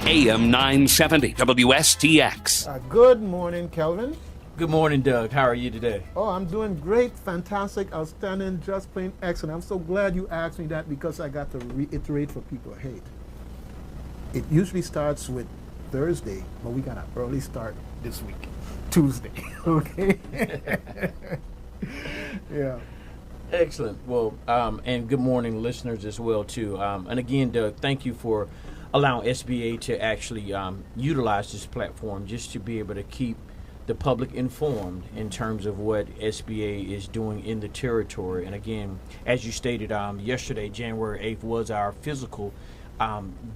AM 970 WSTX. Good morning, Kelvin. Good morning, Doug. How are you today? Oh, I'm doing great, fantastic, outstanding, just plain excellent. I'm so glad you asked me that because I got to reiterate for people. Hey, it usually starts with Thursday, but we got an early start this week, Tuesday. Okay. Yeah. Excellent. Well, and good morning, listeners, as well too. And again, Doug, thank you for allowing SBA to actually utilize this platform just to be able to keep the public informed in terms of what SBA is doing in the territory. And again, as you stated, yesterday, January 8th, was our physical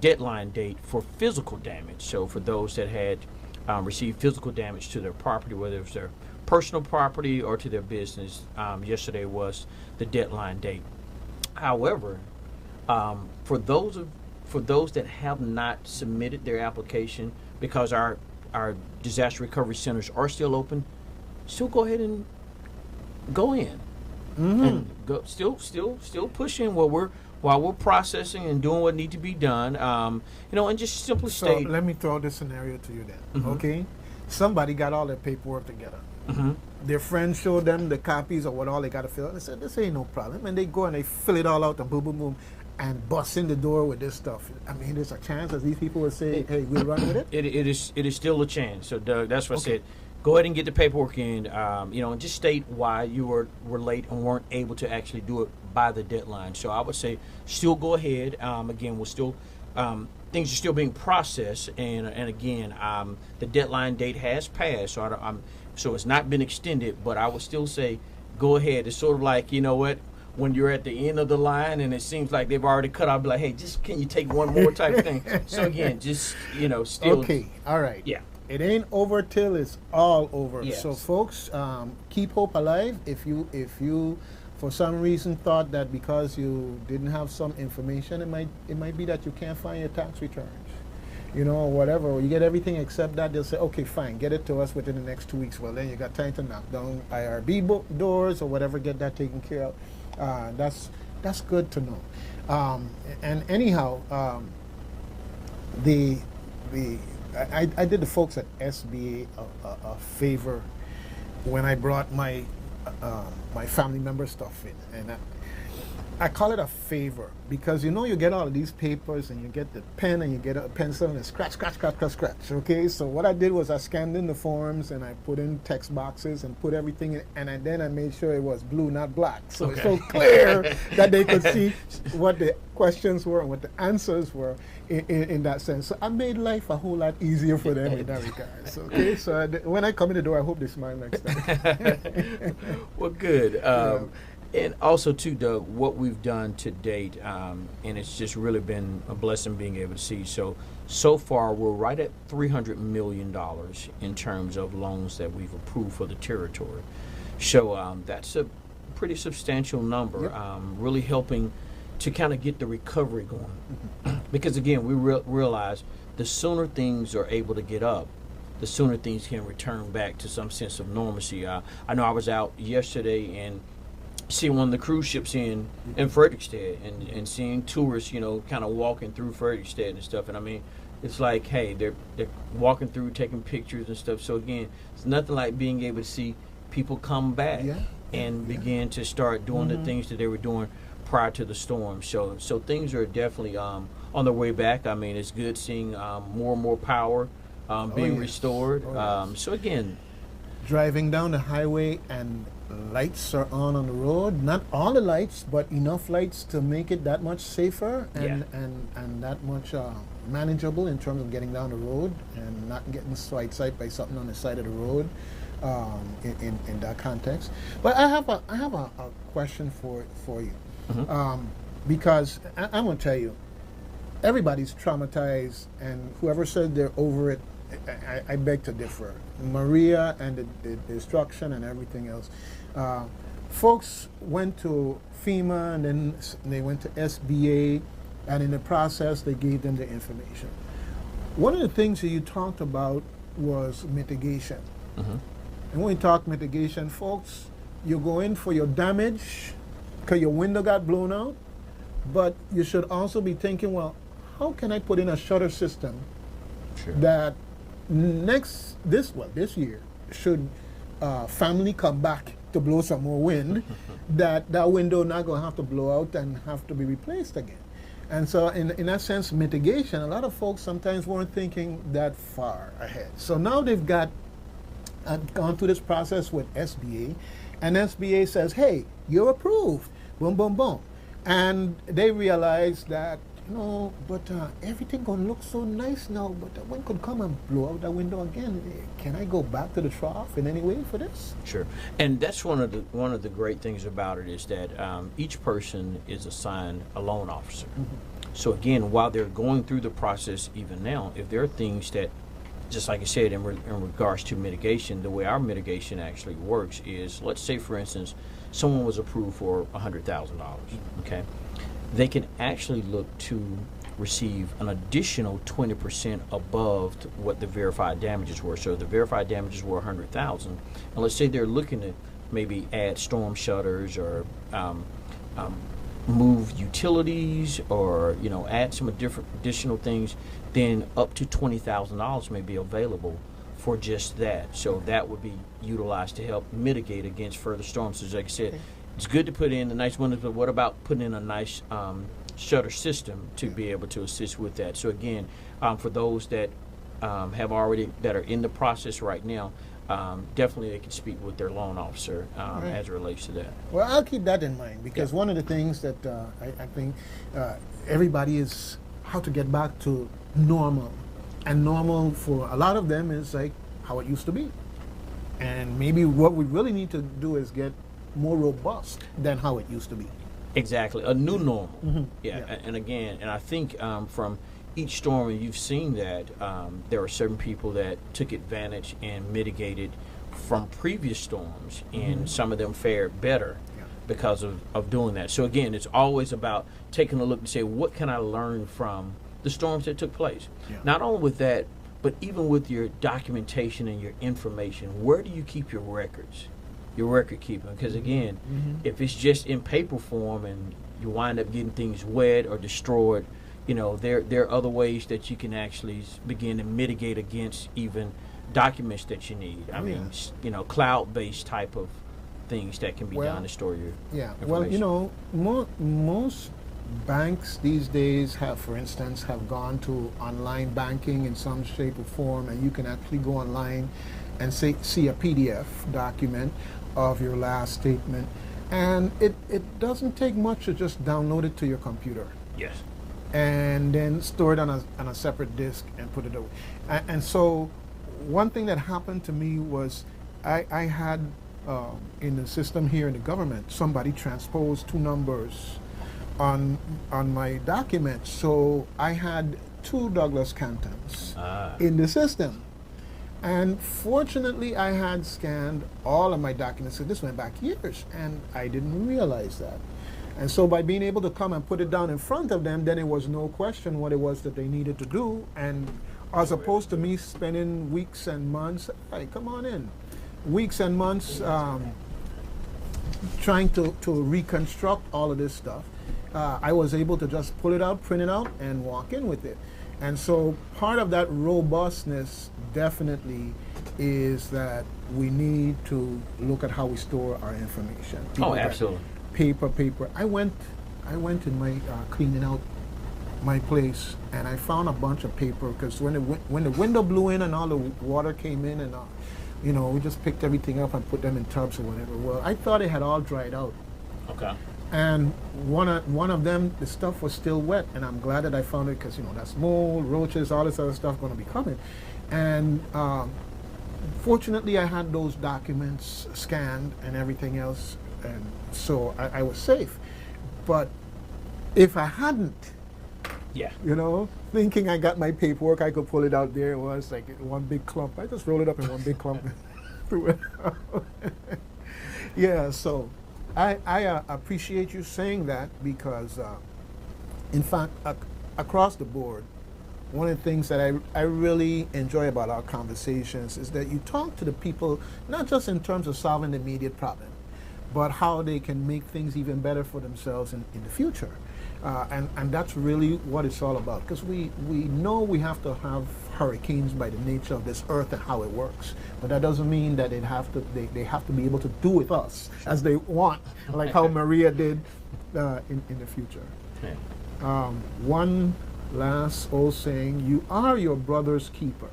deadline date for physical damage. So for those that had received physical damage to their property, whether it was their personal property or to their business, yesterday was the deadline date. However, for those that have not submitted their application, because our disaster recovery centers are still open, still go ahead and go in. And go still push in while we're processing and doing what needs to be done. And just simply state. So let me throw this scenario to you then. Okay, somebody got all their paperwork together. Their friend showed them the copies of what all they got to fill out. They said, "This ain't no problem," and they go and they fill it all out and boom, boom, boom, and bust in the door with this stuff. I mean, there's a chance that these people will say, "Hey, we'll run with it." It is still a chance. So, Doug, that's what I said. Go ahead and get the paperwork in. And just state why you were late and weren't able to actually do it by the deadline. So, I would say still go ahead. Again, we're still things are still being processed, and again, the deadline date has passed. So it's not been extended, but I would still say go ahead. It's sort of like, you know what, when you're at the end of the line and it seems like they've already cut out, be like, hey, just can you take one more type of thing? So again, just, still. Okay, all right. Yeah. It ain't over till it's all over. Yes. So folks, keep hope alive. If you for some reason thought that because you didn't have some information, it might be that you can't find your tax returns. Whatever. You get everything except that. They'll say, okay, fine, get it to us within the next 2 weeks. Well, then you got time to knock down IRB doors or whatever, get that taken care of. That's good to know. And anyhow, I did the folks at SBA a favor when I brought my family member stuff in, and I call it a favor because you get all of these papers and you get the pen and you get a pencil and scratch. Okay, so what I did was I scanned in the forms and I put in text boxes and put everything in, and then I made sure it was blue, not black, so it's so clear that they could see what the questions were and what the answers were in that sense. So I made life a whole lot easier for them in that regard. So, okay, so when I come in the door, I hope they smile next time. Well, good. And also, too, Doug, what we've done to date, and it's just really been a blessing being able to see. So far, we're right at $300 million in terms of loans that we've approved for the territory. So that's a pretty substantial number, really helping to kind of get the recovery going. Because, again, we realize the sooner things are able to get up, the sooner things can return back to some sense of normalcy. I know I was out yesterday and seeing one of the cruise ships in Frederickstead and seeing tourists, kind of walking through Frederickstead and stuff. And I mean, it's like, hey, they're walking through, taking pictures and stuff. So again, it's nothing like being able to see people come back and begin to start doing the things that they were doing prior to the storm. So things are definitely on their way back. I mean, it's good seeing more and more power being restored. So again, driving down the highway and lights are on the road. Not all the lights, but enough lights to make it that much safer and that much manageable in terms of getting down the road and not getting sideswiped by something on the side of the road in that context. But I have a question for you. Because I'm going to tell you, everybody's traumatized, and whoever said they're over it, I beg to differ. Maria and the destruction and everything else. Folks went to FEMA and then they went to SBA, and in the process they gave them the information. One of the things that you talked about was mitigation. And when we talk mitigation, folks, you go in for your damage because your window got blown out, but you should also be thinking, well, how can I put in a shutter system Sure. that this year, should family come back to blow some more wind, that window not going to have to blow out and have to be replaced again. And so in that sense, mitigation, a lot of folks sometimes weren't thinking that far ahead. So now they've gone through this process with SBA, and SBA says, hey, you're approved, boom, boom, boom. And they realize that, but everything gonna look so nice now, but the wind could come and blow out that window again. Can I go back to the trough in any way for this? Sure. And that's one of the great things about it is that each person is assigned a loan officer. Mm-hmm. So again, while they're going through the process even now, if there are things that, just like I said, in regards to mitigation, the way our mitigation actually works is, let's say, for instance, someone was approved for $100,000, okay? They can actually look to receive an additional 20% above what the verified damages were. So the verified damages were $100,000, and let's say they're looking to maybe add storm shutters or move utilities or add some additional things, then up to $20,000 may be available for just that. So that would be utilized to help mitigate against further storms. So like I said, it's good to put in the nice windows, but what about putting in a nice shutter system to be able to assist with that? So again, for those that that are in the process right now, definitely they can speak with their loan officer as it relates to that. Well, I'll keep that in mind, because one of the things that I think everybody is how to get back to normal. And normal for a lot of them is like how it used to be. And maybe what we really need to do is get more robust than how it used to be. Exactly, a new normal. Mm-hmm. Yeah. And again, and I think from each storm, and you've seen that there are certain people that took advantage and mitigated from previous storms, and some of them fared better because of doing that. So again, it's always about taking a look and say, what can I learn from the storms that took place? Not only with that, but even with your documentation and your information. Where do you keep your records, your record keeping? Because again, if it's just in paper form and you wind up getting things wet or destroyed, there are other ways that you can actually begin to mitigate against even documents that you need. I mean, cloud-based type of things that can be done to store your information. Well, most banks these days for instance, have gone to online banking in some shape or form, and you can actually go online and see a PDF document of your last statement, and it doesn't take much to just download it to your computer. Yes. And then store it on a separate disk and put it away. And so one thing that happened to me was I had in the system here in the government, somebody transposed two numbers on my document. So I had two Douglas Cantons in the system. And fortunately, I had scanned all of my documents. So this went back years, and I didn't realize that. And so by being able to come and put it down in front of them, then it was no question what it was that they needed to do. And as opposed to me spending weeks and months, hey, come on in, weeks and months trying to reconstruct all of this stuff, I was able to just pull it out, print it out, and walk in with it. And so part of that robustness definitely is that we need to look at how we store our information. Oh, absolutely. Paper. I went in my cleaning out my place, and I found a bunch of paper, because when the window blew in and all the water came in, and we just picked everything up and put them in tubs or whatever. Well, I thought it had all dried out. Okay. And one of them, the stuff was still wet, and I'm glad that I found it, because that's mold, roaches, all this other stuff going to be coming. And fortunately, I had those documents scanned and everything else, and so I was safe. But if I hadn't, thinking I got my paperwork, I could pull it out there, it was like one big clump. I just rolled it up in one big clump. Threw it out. Yeah, so I appreciate you saying that, because in fact, across the board, one of the things that I really enjoy about our conversations is that you talk to the people, not just in terms of solving the immediate problem, but how they can make things even better for themselves in the future. And that's really what it's all about, because we know we have to have hurricanes by the nature of this earth and how it works, but that doesn't mean that they have to be able to do with us as they want, like how Maria did in the future. Okay. One last old saying: you are your brother's keeper.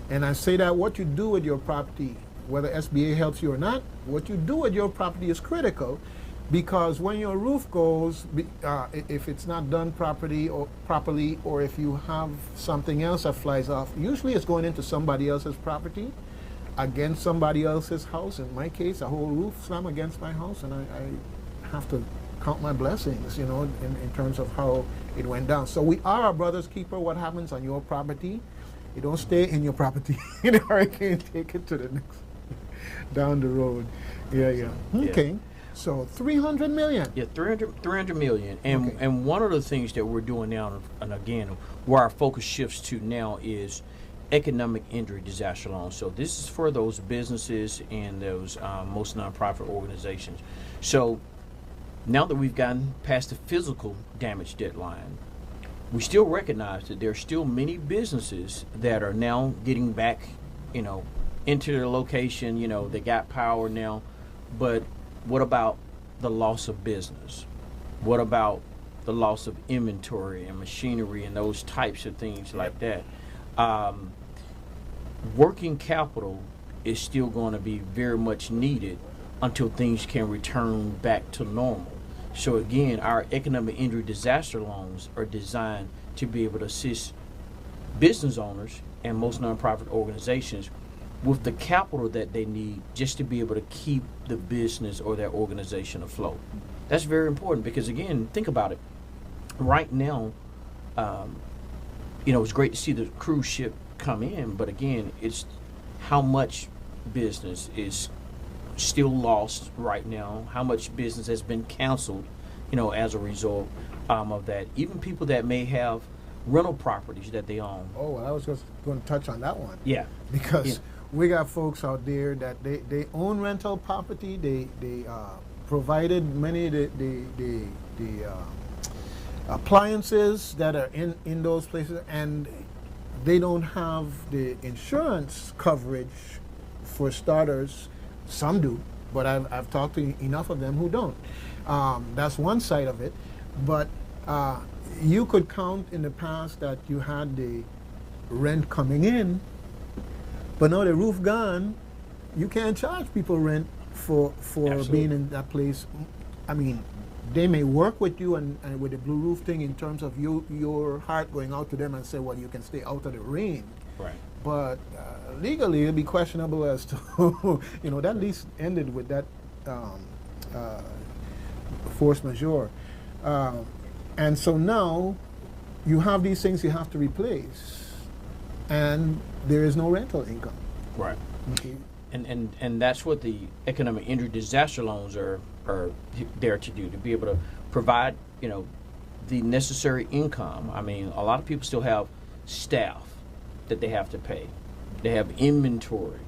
And I say that what you do with your property, whether SBA helps you or not, what you do with your property is critical, because when your roof goes, if it's not done properly, or if you have something else that flies off, usually it's going into somebody else's property, against somebody else's house. In my case, a whole roof slam against my house, and I have to count my blessings, in terms of how it went down. So we are our brother's keeper. What happens on your property, it don't stay in your property. The hurricane take it to the next, down the road. Yeah. Okay. So 300 million. Yeah, 300 million. And Okay. and one of the things that we're doing now, and again, where our focus shifts to now, is economic injury disaster loans. So this is for those businesses and those most nonprofit organizations. So now that we've gotten past the physical damage deadline, we still recognize that there are still many businesses that are now getting back, into their location. They got power now, but what about the loss of business? What about the loss of inventory and machinery and those types of things like that? Working capital is still going to be very much needed until things can return back to normal. So again, our economic injury disaster loans are designed to be able to assist business owners and most nonprofit organizations with the capital that they need just to be able to keep the business or their organization afloat. That's very important, because again, think about it. Right now, it's great to see the cruise ship come in, but again, it's how much business is still lost right now, how much business has been canceled, as a result of that. Even people that may have rental properties that they own. Oh, well, I was just going to touch on that one. Yeah. Because we got folks out there that they own rental property. They provided many of the appliances that are in those places, and they don't have the insurance coverage for starters. Some do, but I've talked to enough of them who don't. That's one side of it. But you could count in the past that you had the rent coming in, but now the roof gone. You can't charge people rent for Absolutely. being in that place. I mean, they may work with you and with the blue roof thing in terms of your heart going out to them and say, well, you can stay out of the rain. Right. But legally, it'll be questionable as to, that lease ended with that force majeure. And so now you have these things you have to replace, and there is no rental income. Right. Okay. And that's what the economic injury disaster loans are there to do, to be able to provide, the necessary income. I mean, a lot of people still have staff that they have to pay. They have inventory,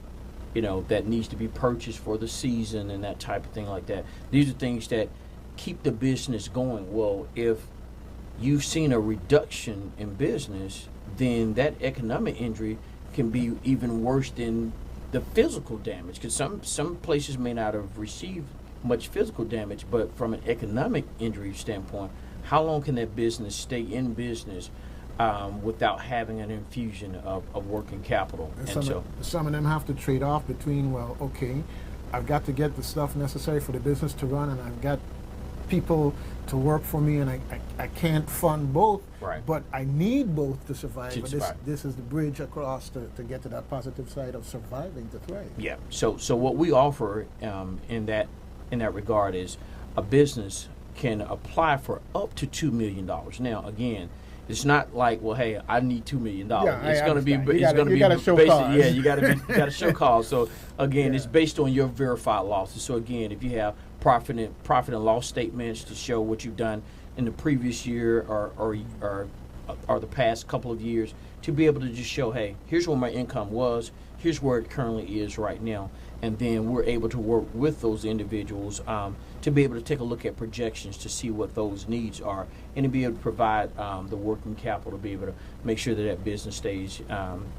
that needs to be purchased for the season and that type of thing like that. These are things that keep the business going. Well, if you've seen a reduction in business, then that economic injury can be even worse than the physical damage, because some places may not have received much physical damage, but from an economic injury standpoint, how long can that business stay in business without having an infusion of working capital? And some of them have to trade off between, well, okay, I've got to get the stuff necessary for the business to run, and I've got people to work for me, and I can't fund both, Right. but I need both to survive. To But survive. this is the bridge across to get to that positive side of surviving to thrive. Yeah. So what we offer in that regard is a business can apply for up to $2 million. Now, again, it's not like, well, hey, I need $2 million. Yeah, It's I going to be. understand. It's going to be gotta show based. cause. Yeah, you got to show cause. So again, Yeah. it's based on your verified losses. So again, if you have profit and loss statements to show what you've done in the previous year or the past couple of years, to be able to just show, hey, here's where my income was, here's where it currently is right now, and then we're able to work with those individuals to be able to take a look at projections to see what those needs are, and to be able to provide the working capital to be able to make sure that that business stays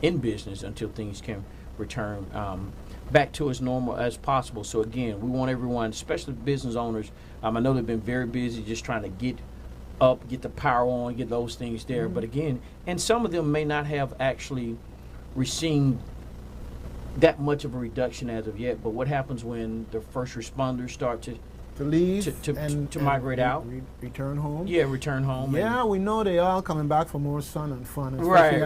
in business until things can return back to as normal as possible. So again, we want everyone, especially business owners, I know they've been very busy just trying to get the power on, get those things there. But again, and some of them may not have actually received that much of a reduction as of yet. But what happens when the first responders start to leave to migrate out, return home? Yeah, return home. Yeah, we know they all coming back for more sun and fun, especially Right.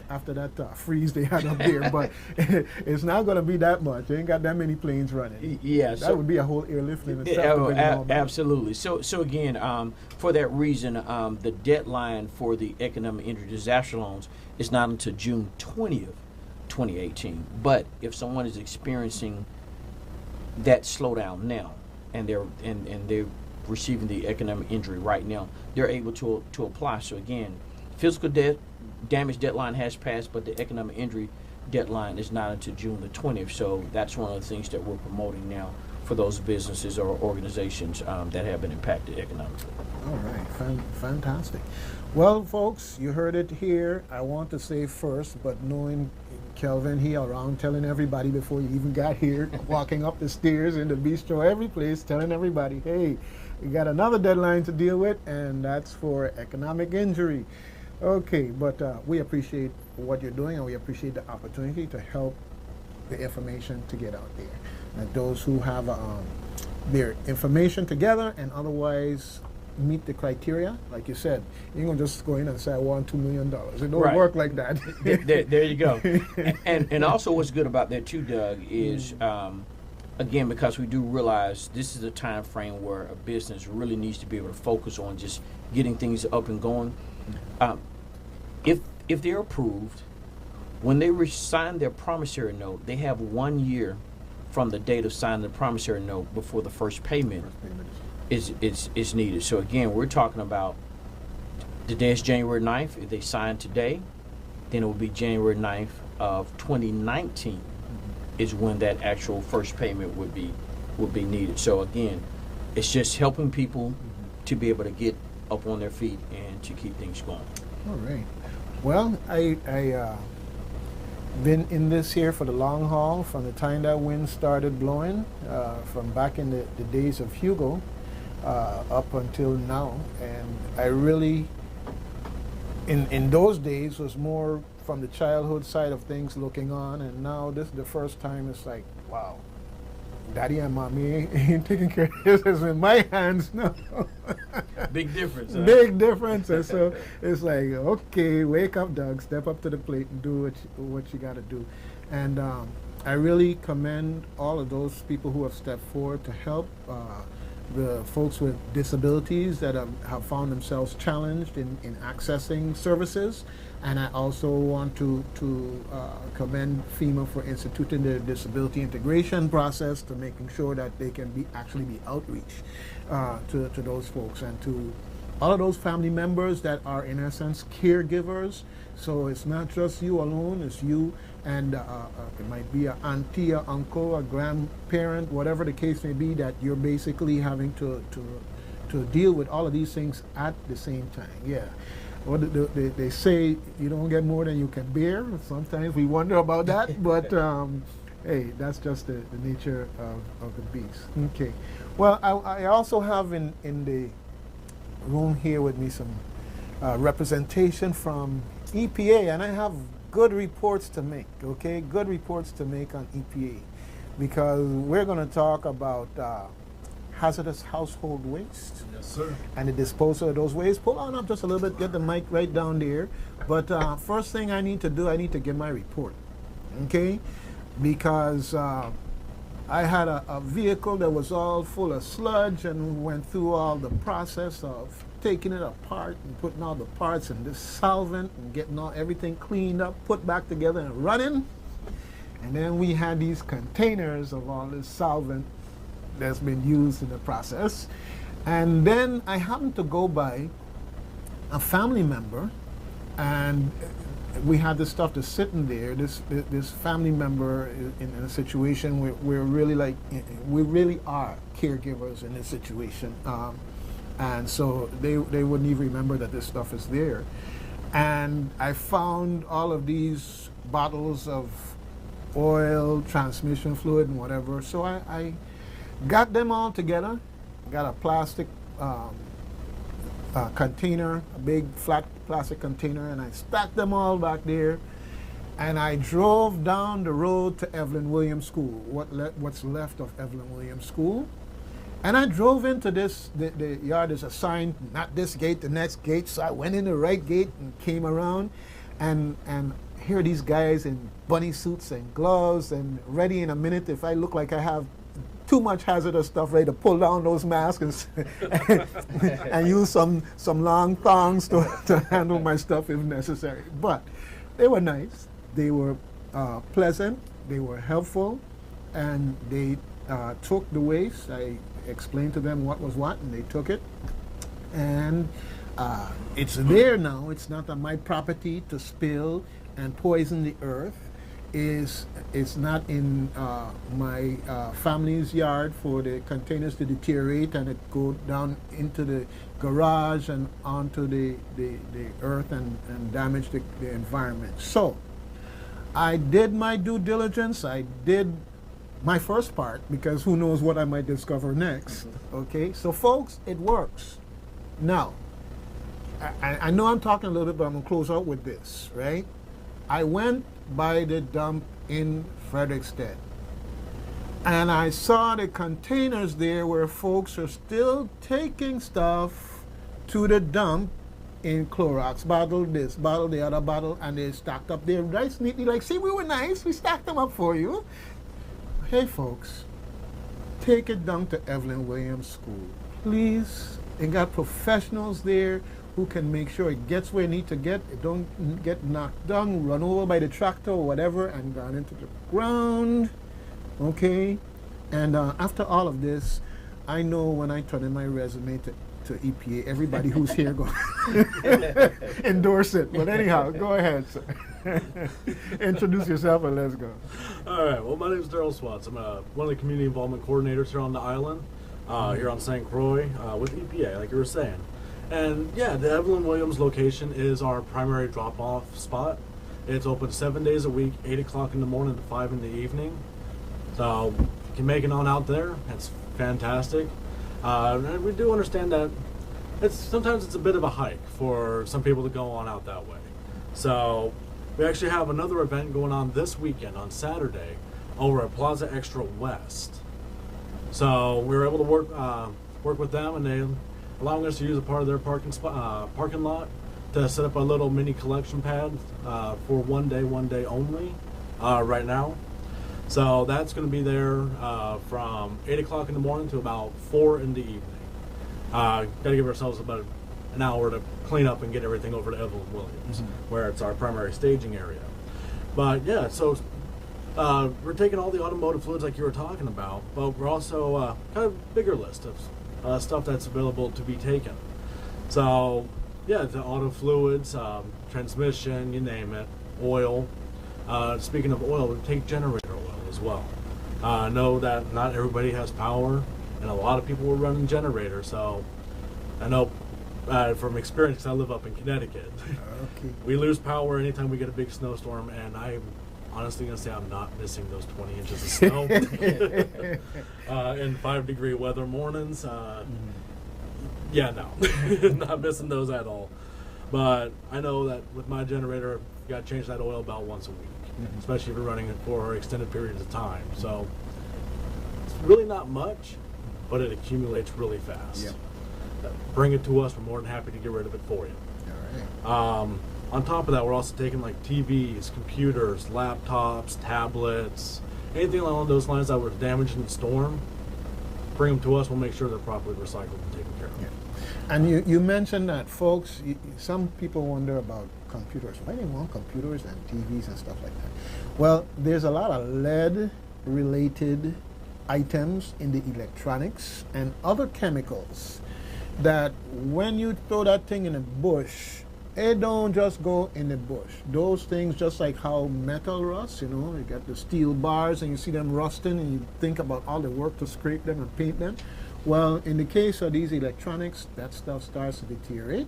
after that freeze they had up there. But it's not going to be that much. They ain't got that many planes running. Yeah, that would be a whole airlift in itself. to bring them all back. Absolutely. So again, for that reason, the deadline for the economic injury disaster loans is not until June 20th, 2018. But if someone is experiencing that slowdown now, and they're receiving the economic injury right now, they're able to apply. So again, physical damage deadline has passed, but the economic injury deadline is not until June the 20th. So that's one of the things that we're promoting now for those businesses or organizations that have been impacted economically. All right, fantastic. Well, folks, you heard it here. I want to say first, but knowing Kelvin, he around telling everybody before you even got here, walking up the stairs in the bistro, every place, telling everybody, hey, we got another deadline to deal with, and that's for economic injury. Okay, but we appreciate what you're doing, and we appreciate the opportunity to help the information to get out there. And those who have their information together and otherwise meet the criteria, like you said, you ain't gonna just go in and say I want $2 million. It don't Right. work like that. there you go. And also what's good about that too, Doug, is again, because we do realize this is a time frame where a business really needs to be able to focus on just getting things up and going. If they're approved, when they sign their promissory note, they have 1 year from the date of signing the promissory note before the first payment is needed. So again, we're talking about the day is January 9th. If they sign today, then it will be January 9th of 2019 is when that actual first payment would be needed. So again, it's just helping people to be able to get up on their feet and to keep things going. All right. Well, I been in this here for the long haul from the time that wind started blowing, from back in the days of Hugo up until now. And I really, in those days, was more from the childhood side of things looking on. And now this is the first time it's like, wow, Daddy and Mommy ain't taking care of this. It's in my hands now. Big difference. Huh? Big difference. And so it's like, okay, wake up, Doug. Step up to the plate and do what you got to do. And I really commend all of those people who have stepped forward to help the folks with disabilities that have found themselves challenged in accessing services. And I also want to commend FEMA for instituting the disability integration process to making sure that they can actually be outreach to those folks and to all of those family members that are in essence caregivers. So it's not just you alone, it's you and it might be an auntie, an uncle, a grandparent, whatever the case may be, that you're basically having to deal with all of these things at the same time. Yeah. Well, they say you don't get more than you can bear. Sometimes we wonder about that, but hey, that's just the nature of the beast. Okay. Well, I also have in the room here with me some representation from EPA, and I have good reports to make, okay? Good reports to make on EPA, because we're going to talk about hazardous household waste. Yes, sir. And the disposal of those waste. Pull on up just a little bit, get the mic right down there. But first thing I need to do, I need to get my report, okay? Because I had a vehicle that was all full of sludge and went through all the process of taking it apart and putting all the parts and this solvent and getting everything cleaned up, put back together and running. And then we had these containers of all this solvent that's been used in the process. And then I happened to go by a family member, and we had this stuff just sitting there. This family member in a situation where we're really like, we really are caregivers in this situation, and so they wouldn't even remember that this stuff is there. And I found all of these bottles of oil, transmission fluid, and whatever. So I got them all together, got a plastic container, a big flat plastic container, and I stacked them all back there. And I drove down the road to Evelyn Williams School, what's left of Evelyn Williams School. And I drove into this, the yard is assigned, not this gate, the next gate. So I went in the right gate and came around, and here are these guys in bunny suits and gloves and ready in a minute if I look like I have too much hazardous stuff, ready to pull down those masks and use some long thongs to handle my stuff if necessary. But they were nice, they were pleasant, they were helpful, and they took the waste. I explained to them what was what, and they took it. And it's there now. It's not on my property to spill and poison the earth. It's not in my family's yard for the containers to deteriorate and it go down into the garage and onto the earth and damage the environment. So I did my due diligence. I did my first part, because who knows what I might discover next. Okay, so folks, it works. Now, I know I'm talking a little bit, but I'm gonna close out with this, right? I went by the dump in Frederickstead, and I saw the containers there where folks are still taking stuff to the dump in Clorox bottle, this bottle, the other bottle, and they stacked up there nice, neatly, like, see, we were nice, we stacked them up for you. Hey folks, take it down to Evelyn Williams School, please. They got professionals there who can make sure it gets where it needs to get. It don't get knocked down, run over by the tractor or whatever, and gone into the ground. Okay? And after all of this, I know when I turn in my resume to EPA, everybody who's here going to endorse it. But anyhow, go ahead, sir. Introduce yourself and let's go. All right. Well, my name is Darriel Swatts. I'm one of the community involvement coordinators here on the island, here on St. Croix with EPA, like you were saying. And yeah, the Evelyn Williams location is our primary drop-off spot. It's open 7 days a week, 8 o'clock in the morning to 5 in the evening. So you can make it on out there. That's fantastic. And we do understand that sometimes it's a bit of a hike for some people to go on out that way. So we actually have another event going on this weekend on Saturday over at Plaza Extra West. So we were able to work with them, and they allowing us to use a part of their parking lot to set up a little mini collection pad for one day only right now. So that's going to be there from 8 o'clock in the morning to about 4 in the evening. Got to give ourselves about an hour to clean up and get everything over to Evelyn Williams, where it's our primary staging area. But yeah, so we're taking all the automotive fluids like you were talking about, but we're also kind of a bigger list of stuff that's available to be taken. So yeah, the auto fluids, transmission, you name it, oil. Speaking of oil, we take generator oil as well. I know that not everybody has power, and a lot of people were running generators, so I know from experience, 'cause I live up in Connecticut. Okay. We lose power anytime we get a big snowstorm, and I'm honestly going to say I'm not missing those 20 inches of snow in 5-degree weather mornings. Yeah, no, not missing those at all. But I know that with my generator, you got to change that oil about once a week, especially if you're running it for extended periods of time. So it's really not much, but it accumulates really fast. Yep. Bring it to us. We're more than happy to get rid of it for you. All right. On top of that, we're also taking like TVs, computers, laptops, tablets, anything along those lines that were damaged in the storm. Bring them to us. We'll make sure they're properly recycled and taken care of. Yeah. And you mentioned that, folks, some people wonder about computers. Why do they want computers and TVs and stuff like that? Well, there's a lot of lead-related items in the electronics and other chemicals that when you throw that thing in a bush, it don't just go in the bush. Those things, just like how metal rusts, you know, you got the steel bars and you see them rusting and you think about all the work to scrape them and paint them. Well, in the case of these electronics, that stuff starts to deteriorate.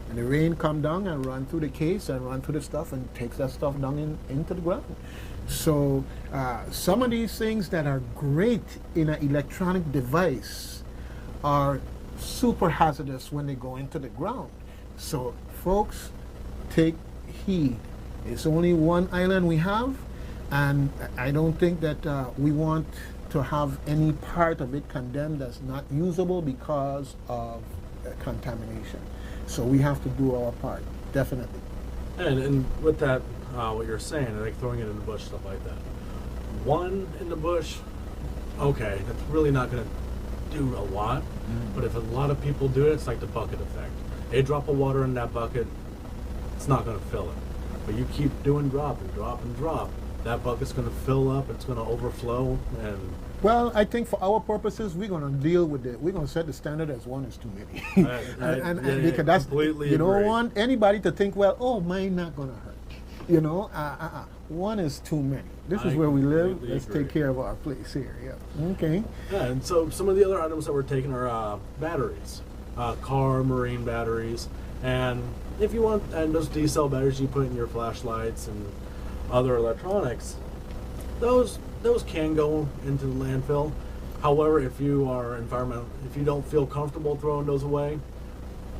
And the rain come down and run through the case and run through the stuff and takes that stuff down into the ground. So some of these things that are great in an electronic device are super hazardous when they go into the ground. So folks, take heed. It's only one island we have, and I don't think that we want to have any part of it condemned as not usable because of contamination. So we have to do our part, definitely. And with that, what you're saying, like throwing it in the bush, stuff like that. One in the bush, okay, that's really not going to do a lot. But if a lot of people do it, it's like the bucket effect. A drop of water in that bucket, it's not going to fill it. But you keep doing drop and drop and drop, that bucket's going to fill up, it's going to overflow, and well, I think for our purposes, we're going to deal with it. We're going to set the standard as one is too many. and because that's, you don't want anybody to think, well, oh, mine not going to hurt. You know, one is too many. This is where we live. Let's take care of our place here. Yeah. Okay. Yeah, and so some of the other items that we're taking are batteries, car, marine batteries, and if you want, and those D-cell batteries you put in your flashlights and other electronics, those can go into the landfill. However, if you are if you don't feel comfortable throwing those away,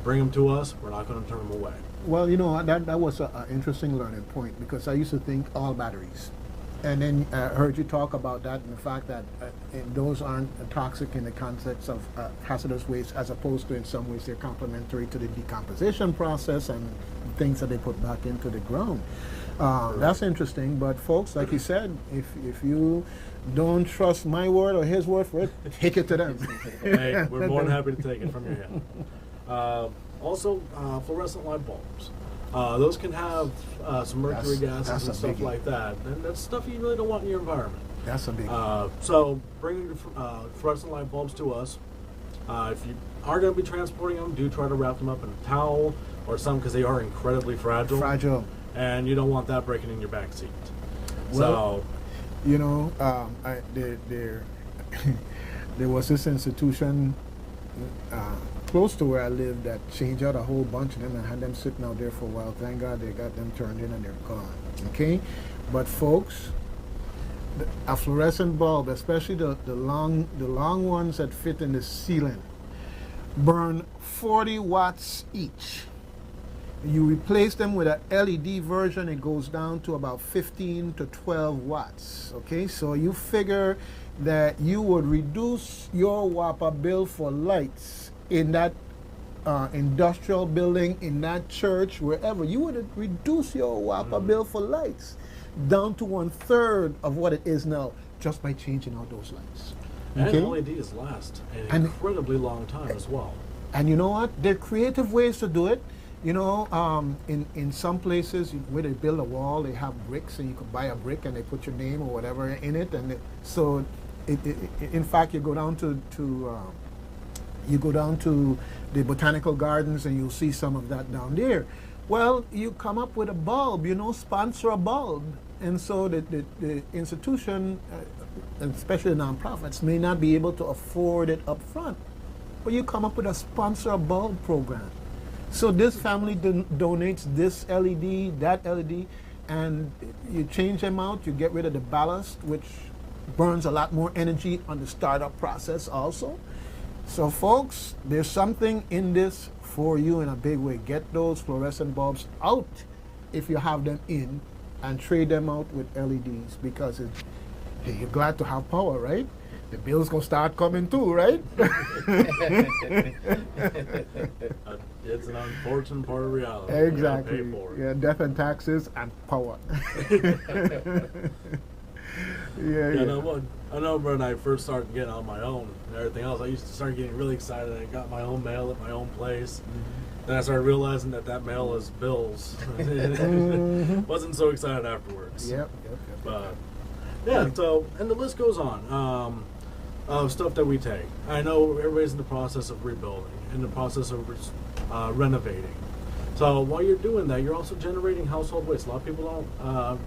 bring them to us. We're not going to turn them away. Well, you know, that was an interesting learning point, because I used to think all batteries. And then I heard you talk about that and the fact that those aren't toxic in the context of hazardous waste, as opposed to in some ways they're complementary to the decomposition process and things that they put back into the ground. That's interesting, but folks, like you said, if you don't trust my word or his word for it, take it to them. Hey, we're more than happy to take it from your hand. Also, fluorescent light bulbs. Those can have some mercury gases and stuff like that, and that's stuff you really don't want in your environment. That's a big So bring your fluorescent light bulbs to us. If you are going to be transporting them, do try to wrap them up in a towel or something, because they are incredibly fragile. And you don't want that breaking in your back seat. Well, so, you know, there was this institution close to where I lived that changed out a whole bunch of them and had them sitting out there for a while. Thank God they got them turned in and they're gone. Okay, but folks, a fluorescent bulb, especially the long ones that fit in the ceiling, burn 40 watts each. You replace them with an LED version, it goes down to about 15 to 12 watts. Okay, so you figure that you would reduce your WAPA bill for lights in that industrial building, in that church, wherever. You would reduce your WAPA bill for lights down to 1/3 of what it is now, just by changing out those lights. Okay? And LEDs last an incredibly long time as well. And you know what? There are creative ways to do it. You know, in some places where they build a wall, they have bricks, and you could buy a brick and they put your name or whatever in it, and so in fact, you go down to the botanical gardens and you'll see some of that down there. Well, you come up with a bulb, you know, sponsor a bulb, and so the institution, and especially the nonprofits, may not be able to afford it up front, but you come up with a sponsor a bulb program. So this family donates this LED, that LED, and you change them out, you get rid of the ballast, which burns a lot more energy on the startup process also. So folks, there's something in this for you in a big way. Get those fluorescent bulbs out if you have them in, and trade them out with LEDs, because hey, you're glad to have power, right? The bill's gonna start coming too, right? It's an unfortunate part of reality. Exactly. Yeah, death and taxes and power. I know when I first started getting on my own and everything else, I used to start getting really excited. I got my own mail at my own place. Then I started realizing that mail is bills. Wasn't so excited afterwards. Yep. But yeah, so, and the list goes on of stuff that we take. I know everybody's in the process of rebuilding, in the process of renovating. So while you're doing that, you're also generating household waste. A lot of people don't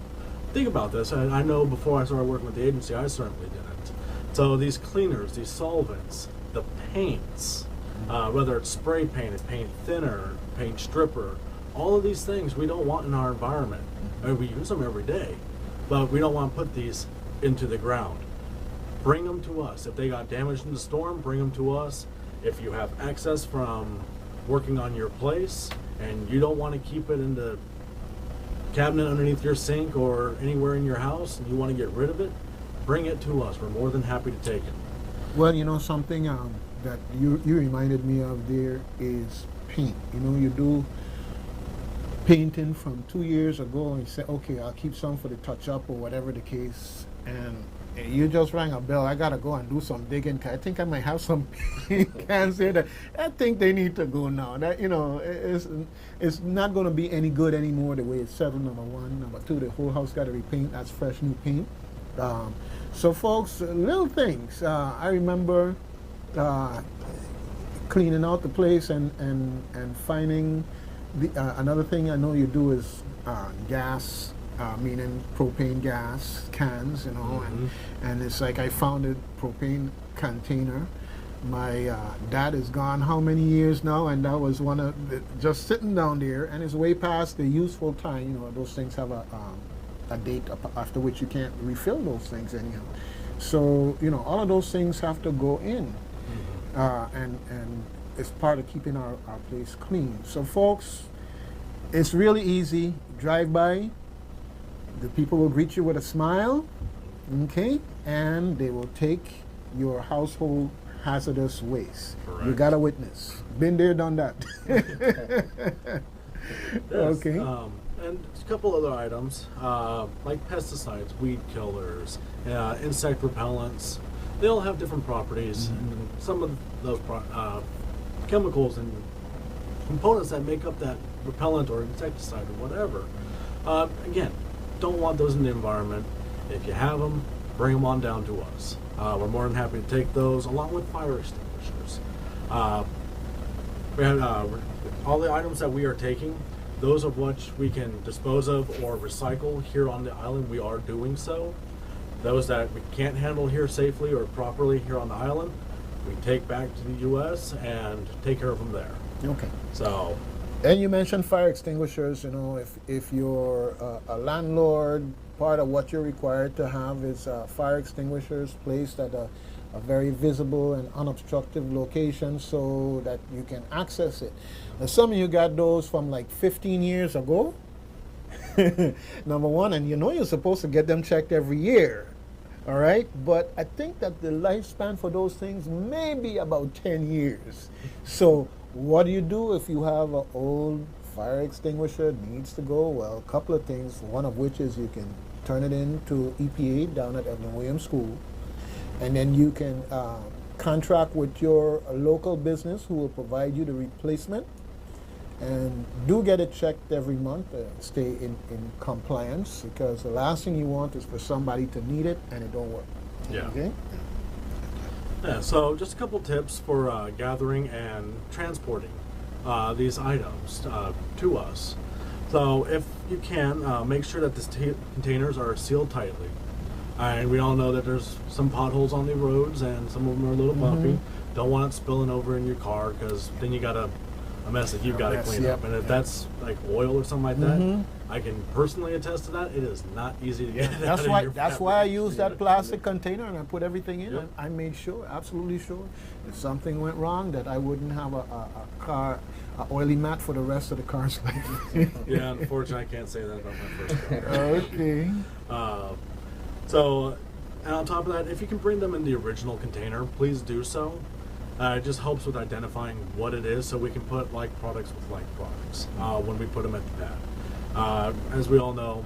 think about this. I know before I started working with the agency, I certainly didn't. So these cleaners, these solvents, the paints, whether it's spray painted, paint thinner, paint stripper, all of these things we don't want in our environment. I mean, we use them every day, but we don't want to put these into the ground. Bring them to us. If they got damaged in the storm, bring them to us. If you have excess from working on your place and you don't want to keep it in the cabinet underneath your sink or anywhere in your house and you want to get rid of it, bring it to us. We're more than happy to take it. Well, you know, something that you reminded me of there is paint. You know, you do painting from 2 years ago and you say, okay, I'll keep some for the touch-up or whatever the case, and you just rang a bell. I gotta go and do some digging. I think I might have some cans there that I think they need to go now. That, you know, it's not going to be any good anymore the way it's settled. Number one. Number two, the whole house got to repaint. That's fresh new paint. So folks, little things. I remember cleaning out the place and finding another thing I know you do is gas. Meaning propane gas cans, you know, and it's like I found a propane container. My dad is gone how many years now, and that was one of just sitting down there, and it's way past the useful time. You know, those things have a date after which you can't refill those things anyhow. So you know, all of those things have to go in, and it's part of keeping our place clean. So folks, it's really easy. Drive by. The people will greet you with a smile, okay, and they will take your household hazardous waste. Correct. You got a witness. Been there, done that. Yes, Okay. and a couple other items, like pesticides, weed killers, insect repellents. They all have different properties. And some of those chemicals and components that make up that repellent or insecticide or whatever, again, don't want those in the environment. If you have them, bring them on down to us. We're more than happy to take those along with fire extinguishers. We have all the items that we are taking, those of which we can dispose of or recycle here on the island, we are doing so. Those that we can't handle here safely or properly here on the island, we take back to the U.S. and take care of them there. Okay. So. And you mentioned fire extinguishers. You know, if you're a landlord, part of what you're required to have is fire extinguishers placed at a very visible and unobstructed location so that you can access it. Now, some of you got those from like 15 years ago. Number one, and you know you're supposed to get them checked every year. All right, but I think that the lifespan for those things may be about 10 years. So what do you do if you have an old fire extinguisher that needs to go? Well, a couple of things, one of which is you can turn it in to EPA down at Evelyn Williams School, and then you can contract with your local business who will provide you the replacement, and do get it checked every month, stay in compliance, because the last thing you want is for somebody to need it and it don't work. Yeah. Okay? Yeah, so just a couple tips for gathering and transporting these items to us. So if you can, make sure that the containers are sealed tightly. And we all know that there's some potholes on the roads and some of them are a little bumpy. Don't want it spilling over in your car, because then you got a mess that you've got to clean up. And if that's like oil or something like that, I can personally attest to that. It is not easy to get it out of your That's why I use that plastic container and I put everything in. Yep. And I made sure, absolutely sure, if something went wrong, that I wouldn't have a car, a oily mat for the rest of the car's life. Yeah, unfortunately, I can't say that about my first car. Okay. So, and on top of that, if you can bring them in the original container, please do so. It just helps with identifying what it is, so we can put like products with like products when we put them at the pad. As we all know,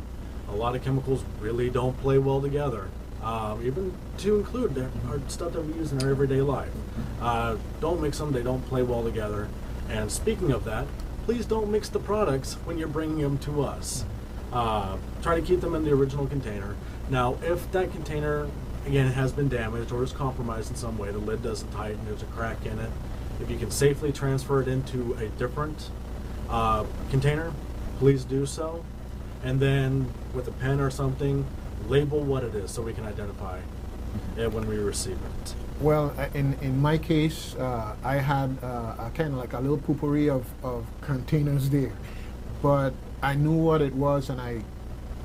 a lot of chemicals really don't play well together, even to include our stuff that we use in our everyday life. Don't mix them, they don't play well together. And speaking of that, please don't mix the products when you're bringing them to us. Try to keep them in the original container. Now, if that container, again, has been damaged or is compromised in some way, the lid doesn't tighten, there's a crack in it, if you can safely transfer it into a different container, please do so. And then with a pen or something, label what it is so we can identify it when we receive it. Well, in my case, I had kind of like a little potpourri of containers there, but I knew what it was, and I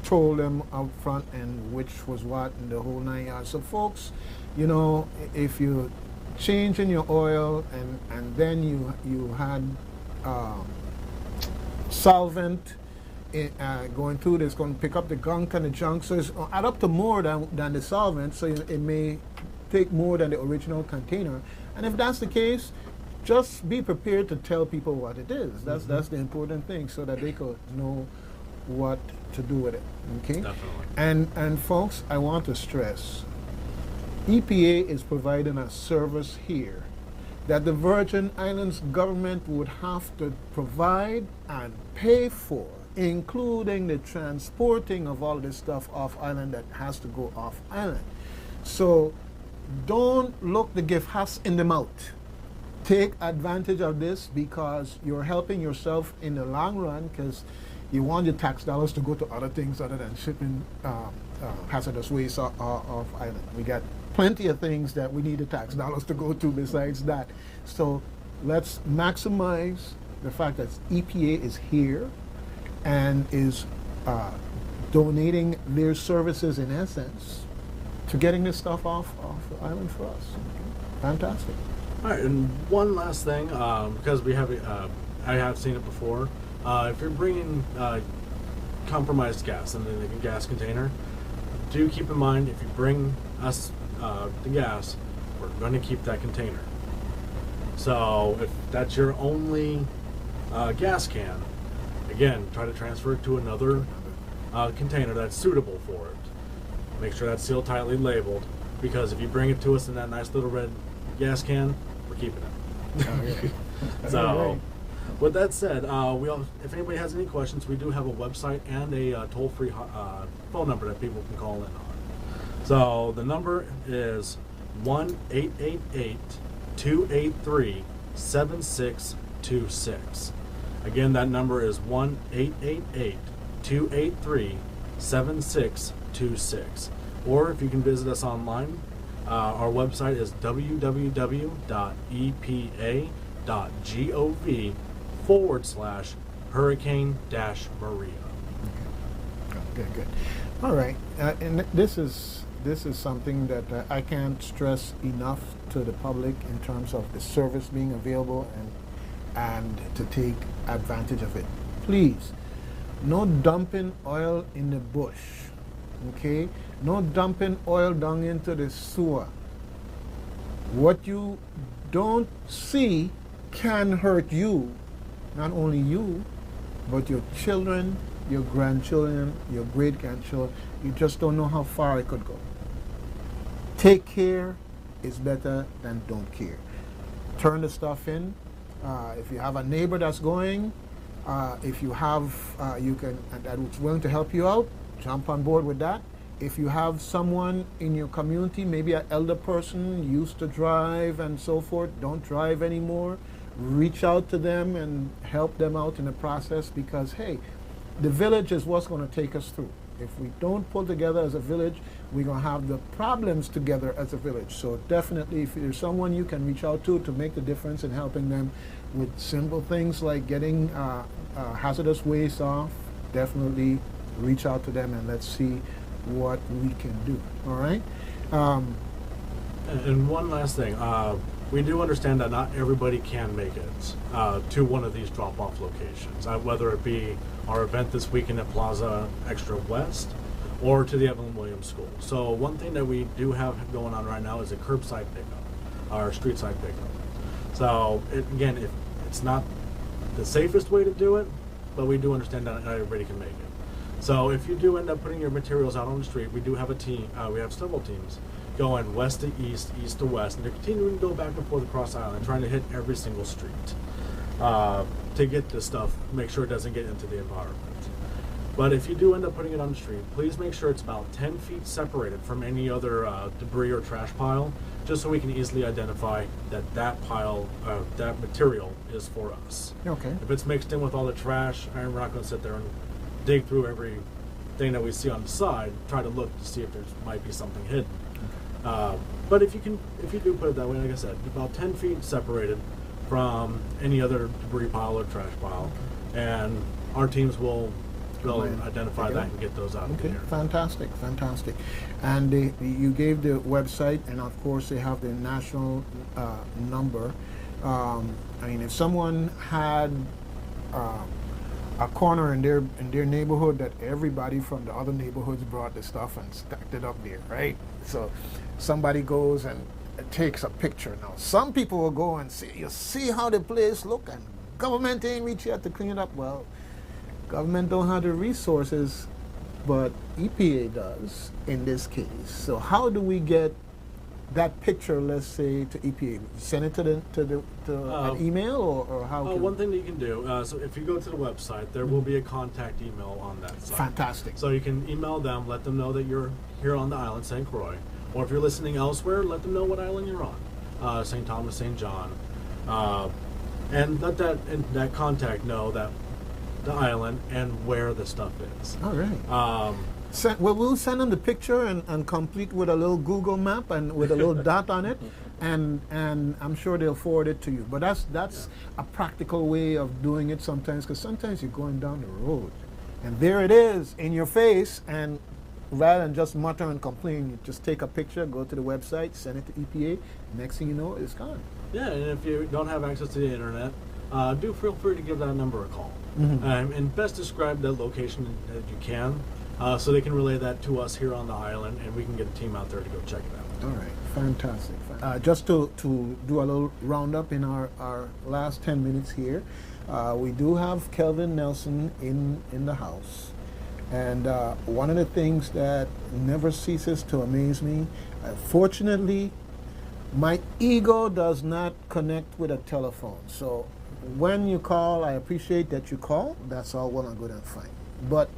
told them up front and which was what and the whole 9 yards. So folks, you know, if you change in your oil and then you had solvent going through this, going to pick up the gunk and the junk, so it's add up to more than the solvent, so it may take more than the original container. And if that's the case, just be prepared to tell people what it is. That's the important thing, so that they could know what to do with it. Okay. Definitely. And folks, I want to stress, EPA is providing a service here that the Virgin Islands government would have to provide and pay for, including the transporting of all this stuff off island that has to go off island. So don't look the gift horse in the mouth. Take advantage of this, because you're helping yourself in the long run, because you want your tax dollars to go to other things other than shipping hazardous waste off island. We got plenty of things that we need the tax dollars to go to besides that. So let's maximize the fact that EPA is here and is donating their services, in essence, to getting this stuff off the island for us. Fantastic. All right, and one last thing, because we have, I have seen it before. If you're bringing compromised gas in the gas container, do keep in mind, if you bring us the gas, we're going to keep that container. So if that's your only gas can, again, try to transfer it to another container that's suitable for it. Make sure that's sealed tightly labeled, because if you bring it to us in that nice little red gas can, we're keeping it. Okay. So, with that said, if anybody has any questions, we do have a website and a toll-free phone number that people can call in on. So the number is 1-888-283-7626. Again, that number is 1-888-283-7626. Or if you can visit us online, our website is www.epa.gov/Hurricane-Maria. Good. All right, and this is something that I can't stress enough to the public in terms of the service being available and to take advantage of it. Please, no dumping oil in the bush. Okay, no dumping oil down into the sewer. What you don't see can hurt you, not only you, but your children, your grandchildren, your great-grandchildren. You just don't know how far it could go. Take care is better than don't care. Turn the stuff in. If you have a neighbor that's going, if you have, that's willing to help you out, jump on board with that. If you have someone in your community, maybe an elder person used to drive and so forth, don't drive anymore, reach out to them and help them out in the process, because hey, the village is what's going to take us through. If we don't pull together as a village, we're going to have the problems together as a village. So definitely, if there's someone you can reach out to make the difference in helping them with simple things like getting hazardous waste off, definitely reach out to them and let's see what we can do. All right? And one last thing. We do understand that not everybody can make it to one of these drop-off locations, whether it be our event this weekend at Plaza Extra West or to the Evelyn Williams School. So one thing that we do have going on right now is a curbside pickup, or street side pickup. So again, it's not the safest way to do it, but we do understand that not everybody can make it. So if you do end up putting your materials out on the street, we do have a team, we have several teams going west to east, east to west, and they're continuing to go back and forth across island, trying to hit every single street to get this stuff, make sure it doesn't get into the environment. But if you do end up putting it on the street, please make sure it's about 10 feet separated from any other debris or trash pile, just so we can easily identify that pile, that material is for us. Okay. If it's mixed in with all the trash, we're not going to sit there and dig through every thing that we see on the side, try to look to see if there might be something hidden. But if you do put it that way, like I said, about 10 feet separated from any other debris pile or trash pile, and our teams will identify that and get those out of Okay, here. fantastic. And you gave the website, and of course they have the national number. I mean, if someone had a corner in their neighborhood that everybody from the other neighborhoods brought the stuff and stacked it up there, right? So somebody goes and takes a picture. Now, some people will go and see, you see how the place look, and government ain't reached yet to clean it up. Well, government don't have the resources, but EPA does in this case. So how do we get that picture, let's say, to EPA? Send it to an email, or how? One thing that you can do, so if you go to the website, there will be a contact email on that site. Fantastic. So you can email them, let them know that you're here on the island, St. Croix, or if you're listening elsewhere, let them know what island you're on, St. Thomas, St. John, and let that contact know that the island and where the stuff is. All right. We'll send them the picture and complete with a little Google map and with a little dot on it, and I'm sure they'll forward it to you. But that's a practical way of doing it sometimes, because sometimes you're going down the road and there it is in your face, and rather than just mutter and complain, you just take a picture, go to the website, send it to EPA. Next thing you know, it's gone. Yeah, and if you don't have access to the internet, do feel free to give that number a call. And best describe that location that you can, so they can relay that to us here on the island, and we can get a team out there to go check it out. All right, fantastic. Just to do a little roundup in our last 10 minutes here, we do have Kelvin Nelson in the house. And one of the things that never ceases to amaze me, fortunately, my ego does not connect with a telephone. So when you call, I appreciate that you call. That's all well and good and fine. But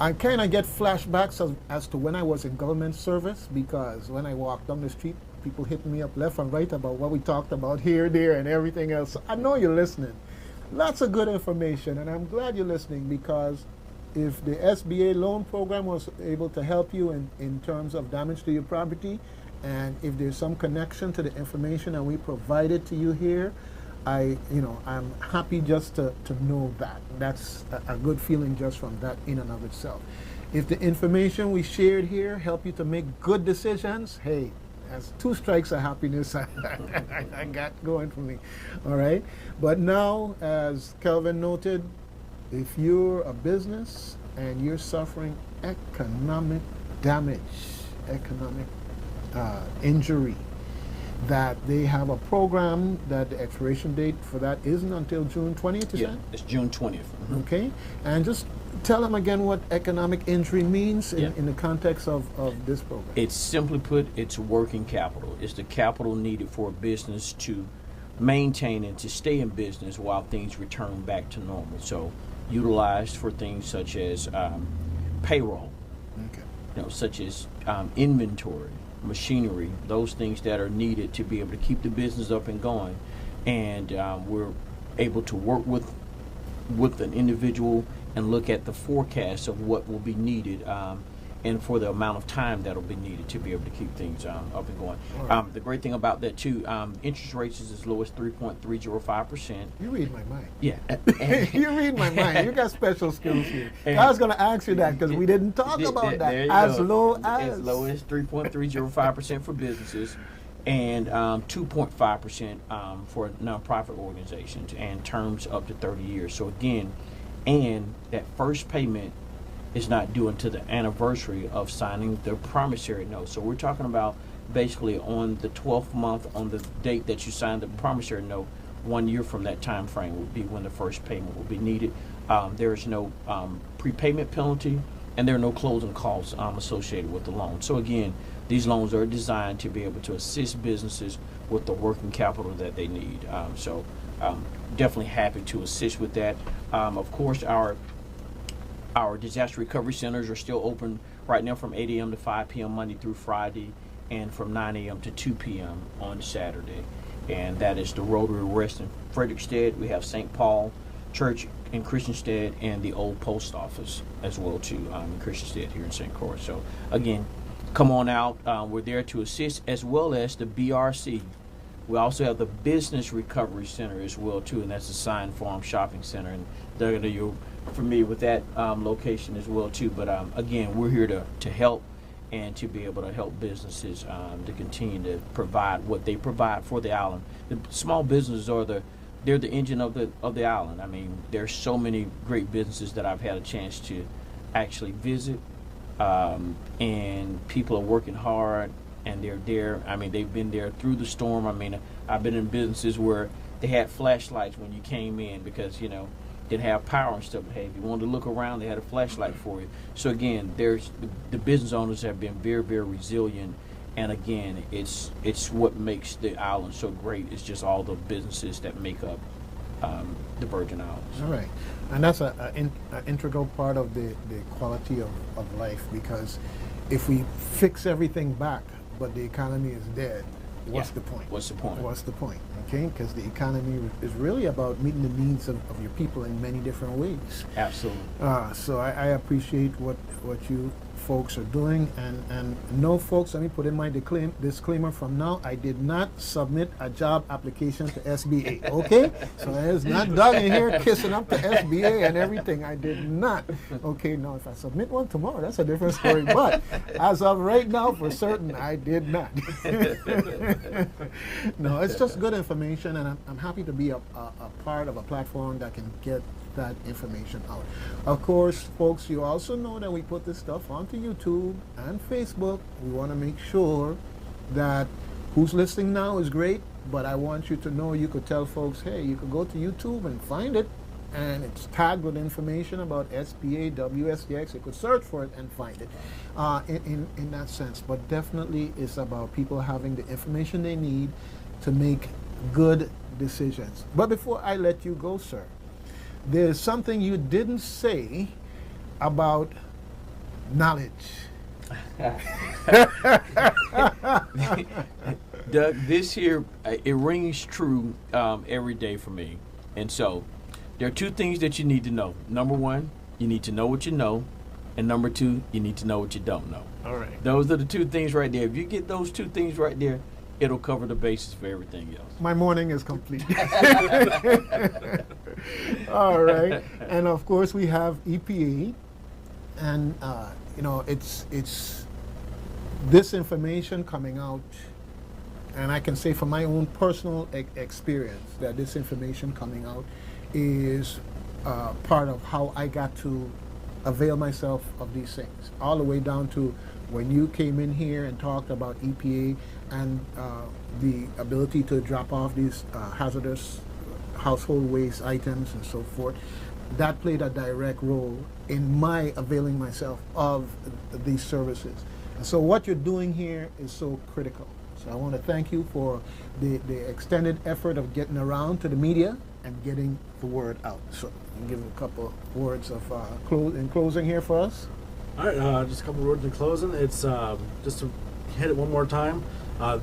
I kind of get flashbacks as to when I was in government service, because when I walk down the street, people hit me up left and right about what we talked about here, there, and everything else. So I know you're listening. Lots of good information, and I'm glad you're listening, because if the SBA loan program was able to help you in terms of damage to your property, and if there's some connection to the information that we provided to you here, I'm happy just to know that. That's a good feeling just from that in and of itself. If the information we shared here help you to make good decisions, hey, that's 2 strikes of happiness I got going for me. All right? But now, as Kelvin noted, if you're a business and you're suffering economic damage, economic injury, that they have a program that the expiration date for that isn't until June 20th, is that? It's June 20th. Okay. And just tell them again what economic injury means in the context of this program. It's simply put, it's working capital. It's the capital needed for a business to maintain and to stay in business while things return back to normal. So utilized for things such as payroll, such as inventory, machinery, those things that are needed to be able to keep the business up and going. And we're able to work with an individual and look at the forecast of what will be needed and for the amount of time that'll be needed to be able to keep things up and going. Right. The great thing about that too, interest rates is as low as 3.305%. You read my mind. Yeah. You read my mind. You got special skills here. I was going to ask you that because we didn't talk about that. As low as 3.305% for businesses, and 2.5% for nonprofit organizations, and terms up to 30 years. So again, and that first payment is not due until the anniversary of signing the promissory note. So we're talking about basically on the 12th month, on the date that you signed the promissory note, 1 year from that time frame would be when the first payment will be needed. There is no prepayment penalty, and there are no closing costs associated with the loan. So again, these loans are designed to be able to assist businesses with the working capital that they need. So definitely happy to assist with that. Of course, our Our disaster recovery centers are still open right now from 8 a.m. to 5 p.m. Monday through Friday, and from 9 a.m. to 2 p.m. on Saturday. And that is the Rotary Rest in Frederickstead. We have St. Paul Church in Christiansted and the old post office as well too in Christiansted here in St. Croix. So again, come on out. We're there to assist, as well as the BRC. We also have the Business Recovery Center as well too, and that's the Sign Farm Shopping Center. And Doug, you're familiar with that location as well too. But again, we're here to help and to be able to help businesses to continue to provide what they provide for the island. The small businesses they're the engine of the island. I mean, there's so many great businesses that I've had a chance to actually visit, and people are working hard, and they're there. I mean, they've been there through the storm. I mean, I've been in businesses where they had flashlights when you came in because, didn't have power and stuff. Hey, if you wanted to look around, they had a flashlight for you. So again, the business owners have been very, very resilient. And again, it's what makes the island so great. It's just all the businesses that make up the Virgin Islands. All right. And that's an integral part of the quality of life, because if we fix everything back, but the economy is dead, what's the point? What's the point? What's the point? Okay, because the economy is really about meeting the needs of your people in many different ways. Absolutely. So I appreciate what you folks are doing, and no, folks, let me put in my disclaimer from now. I did not submit a job application to SBA. Okay, so there's not Doug in here kissing up to SBA and everything. I did not. Okay, now if I submit one tomorrow, that's a different story. But as of right now, for certain, I did not. No, it's just good information, and I'm happy to be a part of a platform that can get that information out. Of course, folks, you also know that we put this stuff onto YouTube and Facebook. We want to make sure that who's listening now is great, but I want you to know you could tell folks, hey, you could go to YouTube and find it, and it's tagged with information about SBA, Wstx. You could search for it and find it in that sense. But definitely it's about people having the information they need to make good decisions. But before I let you go, sir, there's something you didn't say about knowledge. Doug, this here, it rings true every day for me. And so there are two things that you need to know. Number one, you need to know what you know. And number two, you need to know what you don't know. All right. Those are the two things right there. If you get those two things right there, it'll cover the basis for everything else. My morning is complete. All right. And of course we have EPA, and it's this information coming out, and I can say from my own personal experience that this information coming out is part of how I got to avail myself of these things, all the way down to when you came in here and talked about EPA and the ability to drop off these hazardous household waste items and so forth. That played a direct role in my availing myself of these services. And so what you're doing here is so critical. So I want to thank you for the extended effort of getting around to the media and getting the word out. So you give a couple words of in closing here for us. All right, just a couple words in closing. It's just to hit it one more time.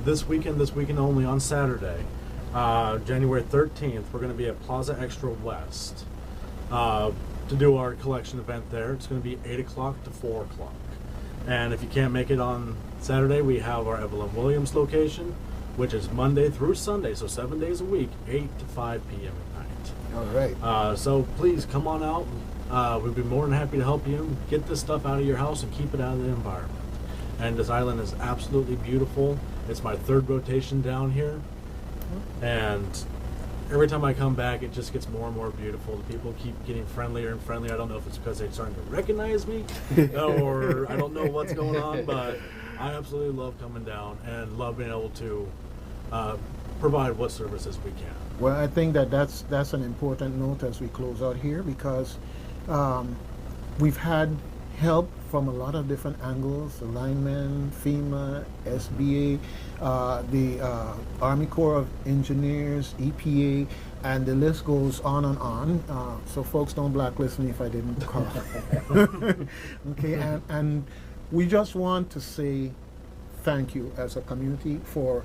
This weekend only on Saturday, January 13th, we're going to be at Plaza Extra West to do our collection event there. It's going to be 8 o'clock to 4 o'clock. And if you can't make it on Saturday, we have our Evelyn Williams location, which is Monday through Sunday, so 7 days a week, 8 to 5 p.m. at night. All right. So please come on out. We'd be more than happy to help you get this stuff out of your house and keep it out of the environment. And this island is absolutely beautiful. It's my third rotation down here, and every time I come back, it just gets more and more beautiful. The people keep getting friendlier and friendlier. I don't know if it's because they're starting to recognize me, or I don't know what's going on, but I absolutely love coming down and love being able to provide what services we can. Well, I think that's an important note as we close out here, because we've had help from a lot of different angles: the linemen, FEMA, SBA, the Army Corps of Engineers, EPA, and the list goes on and on. So folks, don't blacklist me if I didn't call. Okay, and we just want to say thank you as a community for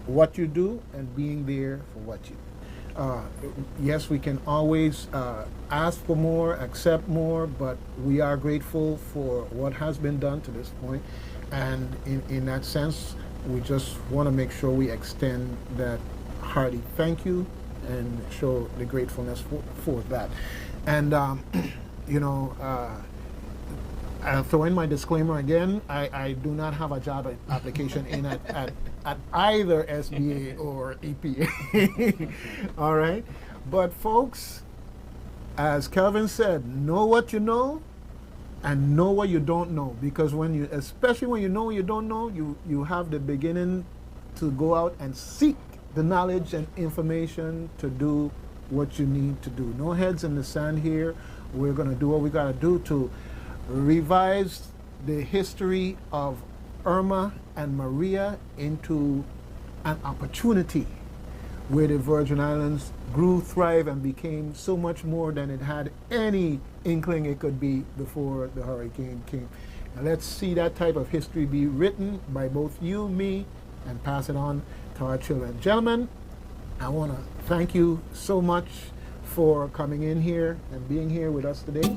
what you do and being there for what you do. Yes, we can always ask for more, accept more, but we are grateful for what has been done to this point. And in that sense, we just want to make sure we extend that hearty thank you and show the gratefulness for that. And, you know, I'll throw in my disclaimer again. I do not have a job application in at either SBA or EPA. All right? But folks, as Kelvin said, know what you know and know what you don't know. Because when you, especially when you know what you don't know, you have the beginning to go out and seek the knowledge and information to do what you need to do. No heads in the sand here. We're going to do what we got to do to revise the history of Irma and Maria into an opportunity where the Virgin Islands grew, thrived, and became so much more than it had any inkling it could be before the hurricane came. And let's see that type of history be written by both you, me, and pass it on to our children. Gentlemen, I want to thank you so much for coming in here and being here with us today.